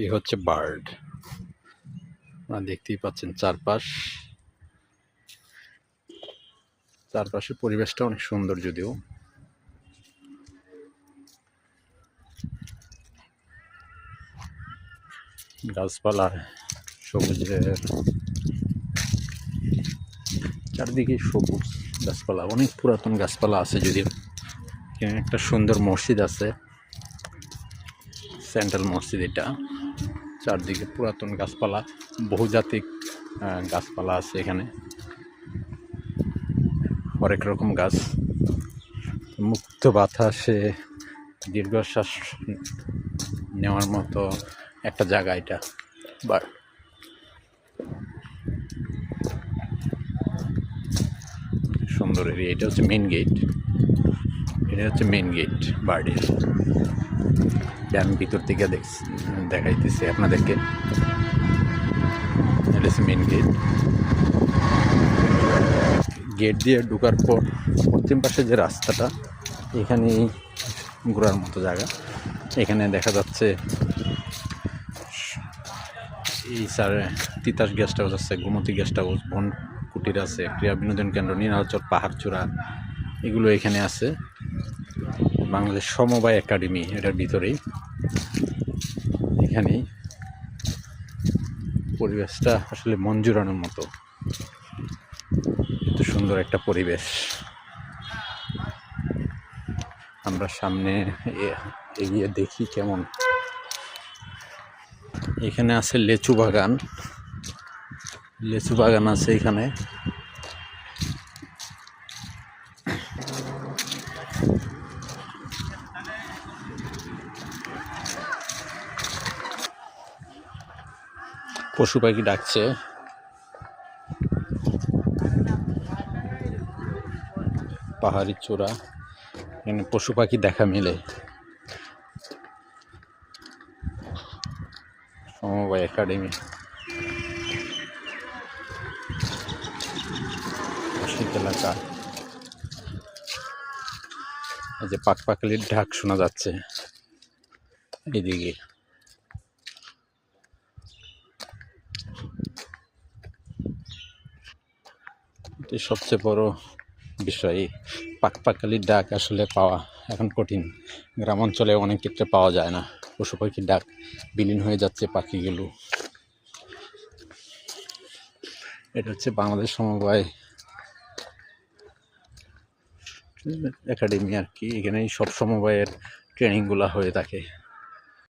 এই হচ্ছে বার্ড, আপনারা দেখতেই পাচ্ছেন চারপাশের পরিবেশটা অনেক সুন্দর, যদিও গাছপালা সবুজের চারদিকে সবুজ গাছপালা, অনেক পুরাতন গাছপালা আছে। যদিও এখানে একটা সুন্দর মসজিদ আছে, সেন্ট্রাল মসজিদ। এটা চারদিকে পুরাতন গাছপালা, বহুজাতিক গাছপালা আছে এখানে, হরেক রকম গাছ। মুক্ত বাতাসে দীর্ঘশ্বাস নেওয়ার মতো একটা জায়গা এটা। বাট সুন্দর এরিয়া। এটা হচ্ছে মেন গেট, বার্ডের। আমি ভিতর থেকে দেখাইতেছি আপনাদেরকে। এটা হচ্ছে মেন গেট দিয়ে ঢোকার পর পশ্চিম পাশে যে রাস্তাটা, এখানে ঘোরার মতো জায়গা। এখানে দেখা যাচ্ছে এই তিতাস গেস্ট হাউস আছে, গোমতী গেস্ট হাউস, বন কুটির আছে, ক্রীড়া বিনোদন কেন্দ্র, নীলাচল পাহাড়চূড়া, এগুলো এখানে আছে। বাংলাদেশ সমবায় একাডেমি এটার ভিতরেই। এখানেই পরিবেশটা আসলে মন জুড়ানোর মতো, এত সুন্দর একটা পরিবেশ। আমরা সামনে এগিয়ে দেখি কেমন। এখানে আছে লেচু বাগান আছে এখানে। পশু পাখি ডাকছে, পাহাড়ি চূড়া, এখানে পশু পাখি দেখা মিলে। সমবায় একাডেমি, শীত এলাকা। এই যে পাখপাখালির ঢাক শোনা যাচ্ছে এদিকে। এটি সবচেয়ে বড় বিষয়, পাখপাখালির ডাক আসলে পাওয়া এখন কঠিন। গ্রাম অঞ্চলে অনেক ক্ষেত্রে পাওয়া যায় না। পশু পাখির ডাক বিলীন হয়ে যাচ্ছে পাখিগুলো। এটা হচ্ছে বাংলাদেশ সমবায় একাডেমি আর কি। এখানেই সব সমবায়ের ট্রেনিংগুলো হয়ে থাকে।